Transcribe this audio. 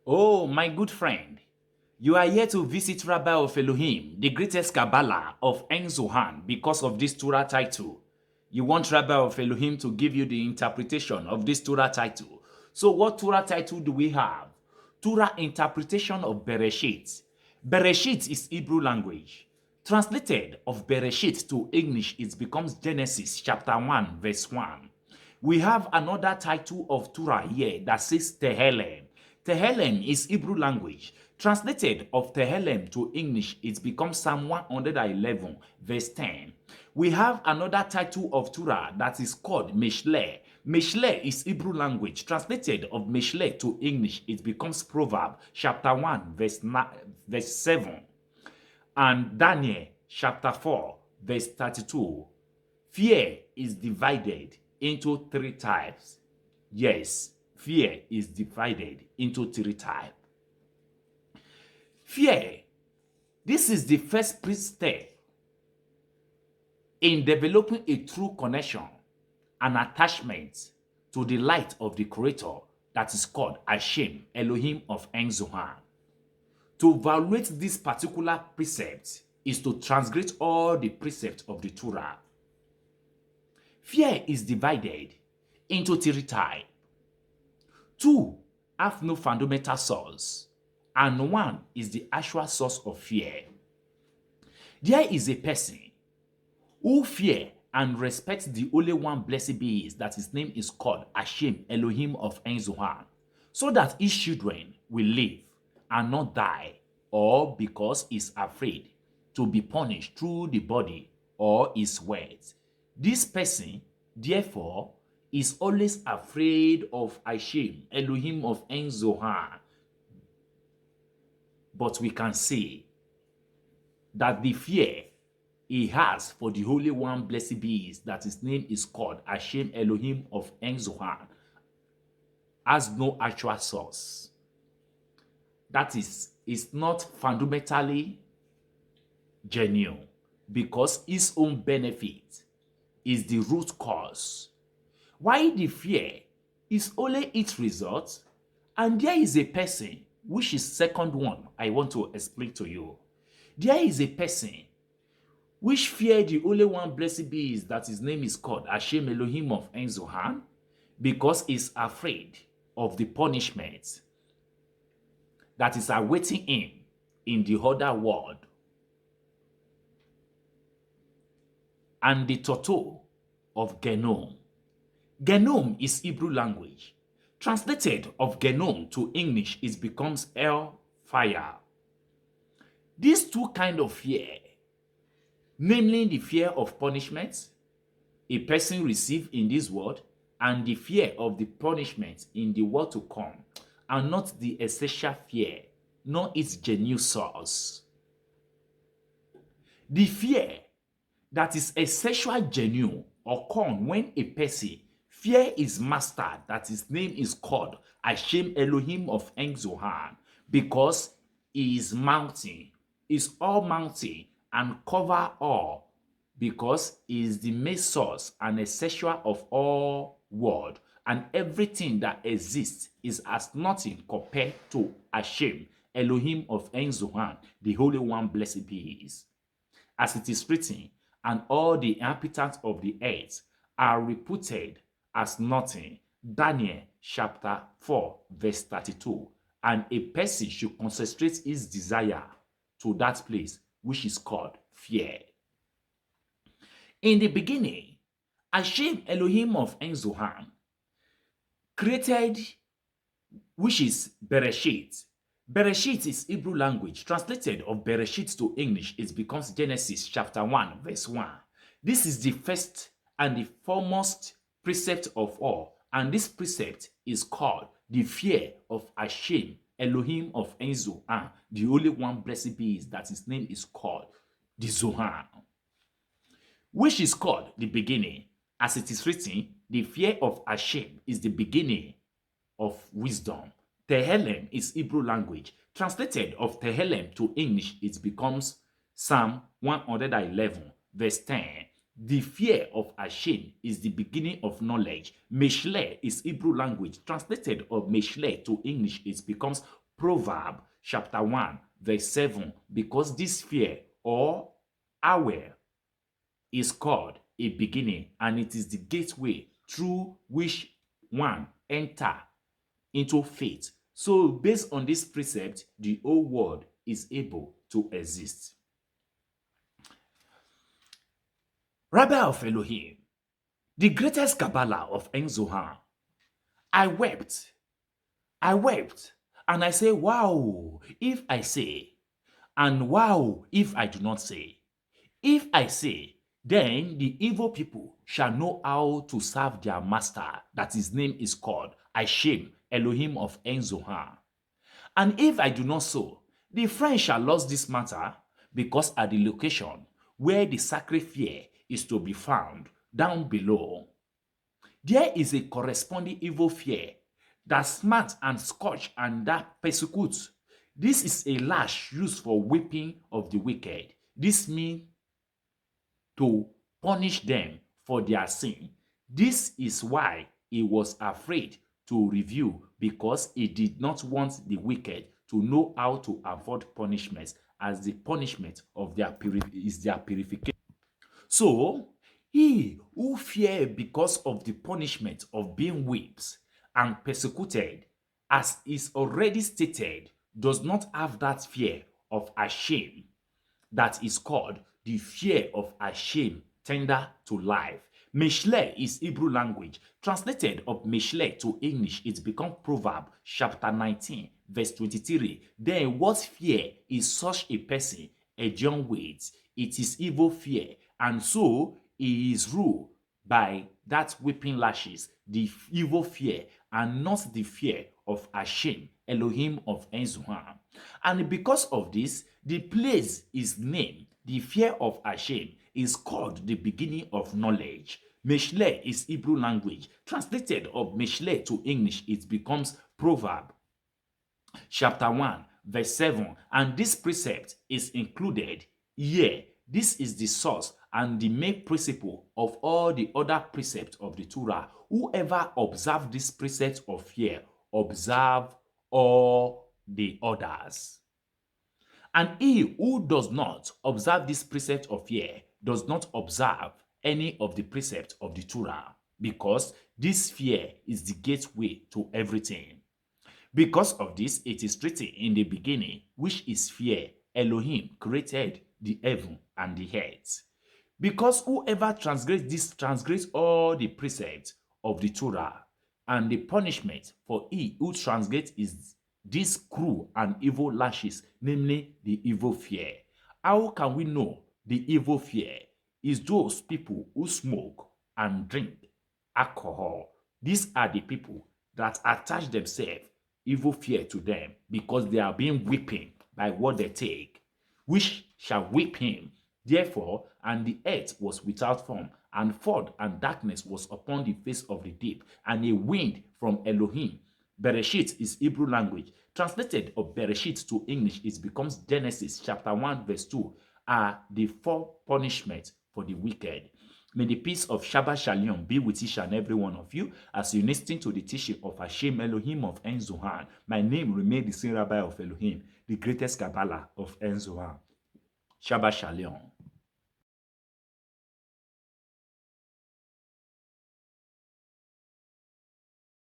Oh, my good friend, you are here to visit Rabbi of Elohim, the greatest Kabbalah of En Zohan, because of this Torah title. You want Rabbi of Elohim to give you the interpretation of this Torah title. So what Torah title do we have? Torah Interpretation of Beresheet. Beresheet is Hebrew language. Translated of Beresheet to English, it becomes Genesis chapter 1 verse 1. We have another title of Torah here that says Tehilim. Tehilim is Hebrew language. Translated of Tehilim to English, it becomes Psalm 111 verse 10. We have another title of Torah that is called Mishlei. Mishlei is Hebrew language. Translated of Mishlei to English, it becomes Proverb chapter 1 verse 7. And Daniel chapter 4 verse 32. Fear is divided into three types. Yes, fear is divided into three types. Fear, this is the first step in developing a true connection and attachment to the light of the Creator that is called Hashem, Elohim of En Zohan. To violate this particular precept is to transgress all the precepts of the Torah. Fear is divided into three types. Two have no fundamental source, and one is the actual source of fear. There is a person who fear and respects the only one blessed be is that his name is called Hashem, Elohim of En Zohan, so that his children will live and not die, or because he's afraid to be punished through the body or his words. This person, therefore, is always afraid of Hashem, Elohim of En Zohan. But we can say that the fear he has for the Holy One, blessed be is that his name is called Hashem, Elohim of En Zohan, has no actual source. That is not fundamentally genuine, because his own benefit is the root cause. Why the fear is only its result, and there is a person, which is second one I want to explain to you. There is a person which fear the only one blessed be is that his name is called Hashem, Elohim of En Zohan, because he's afraid of the punishment that is awaiting him in the other world. And the total of Genom. Genom is Hebrew language. Translated of Genom to English, it becomes hell fire. These two kinds of fear, namely the fear of punishment a person receives in this world and the fear of the punishment in the world to come, are not the essential fear, nor its genuine source. The fear that is essential genuine occurs when a person fear is mastered, that his name is called Hashem, Elohim of En Zohan, because he is mountain, is all mountain and cover all, because he is the main source and essential of all world, and everything that exists is as nothing compared to Hashem, Elohim of En Zohan, the Holy One, blessed be is. As it is written, and all the inhabitants of the earth are reputed as nothing. Daniel chapter 4 verse 32. And a person should concentrate his desire to that place which is called fear. In the beginning, Hashem, Elohim of En Zohan, created, which is Beresheet. Beresheet is Hebrew language. Translated of Beresheet to English, it becomes Genesis chapter 1 verse 1. This is the first and the foremost precept of all, and this precept is called the fear of Hashem, Elohim of En Zohan, the only one blessed be is that his name is called the Zohan, which is called the beginning. As it is written, the fear of Hashem is the beginning of wisdom. Tehilim is Hebrew language. Translated of Tehilim to English, it becomes Psalm 111 verse 10. The fear of Hashem is the beginning of knowledge. Mishlei is Hebrew language. Translated of Mishlei to English, it becomes Proverb chapter 1, verse 7, because this fear or aware is called a beginning, and it is the gateway through which one enter into faith. So based on this precept, the whole world is able to exist. Rabbi of Elohim, the greatest Kabbalah of En Zohar, I wept, and I say, wow, if I say, and wow, if I do not say. If I say, then the evil people shall know how to serve their master, that his name is called Hashem, Elohim of En Zohar. And if I do not so, the friends shall lose this matter, because at the location where the sacred fear is to be found, down below, there is a corresponding evil fear that smarts and scorch and that persecutes. This is a lash used for whipping of the wicked. This means to punish them for their sin. This is why he was afraid to reveal, because he did not want the wicked to know how to avoid punishments, as the punishment of their purification. So he who fear because of the punishment of being whipped and persecuted, as is already stated, does not have that fear of Hashem that is called the fear of Hashem, tender to life. Mishlei is Hebrew language. Translated of Mishlei to English, it becomes Proverb chapter 19, verse 23. Then what fear is such a person John waits? It is evil fear, and so he is ruled by that whipping lashes, the evil fear, and not the fear of Hashem, Elohim of En Zohar. And because of this, the place is named, the fear of Hashem is called the beginning of knowledge. Mishlei is Hebrew language. Translated of Mishlei to English, it becomes Proverb chapter 1, verse 7. And this precept is included here. This is the source and the main principle of all the other precepts of the Torah. Whoever observe this precept of fear, observe all the others. And he who does not observe this precept of fear does not observe any of the precepts of the Torah, because this fear is the gateway to everything. Because of this, it is written in the beginning, which is fear, Elohim created the heaven and the earth. Because whoever transgress all the precepts of the Torah, and the punishment for he who transgress is this cruel and evil lashes, namely the evil fear. How can we know the evil fear? Is those people who smoke and drink alcohol. These are the people that attach themselves evil fear to them, because they are being whipped by what they take, which shall whip him. Therefore, and the earth was without form, and void and darkness was upon the face of the deep, and a wind from Elohim. Beresheet is Hebrew language. Translated of Beresheet to English, it becomes Genesis chapter 1 verse 2, are the four punishments for the wicked. May the peace of Shabbat Shalom be with each and every one of you as you listen to the teaching of Hashem, Elohim of En Zohar. My name remains the same Rabbi of Elohim, the greatest Kabbalah of En Zohar. Shabbat Shalom.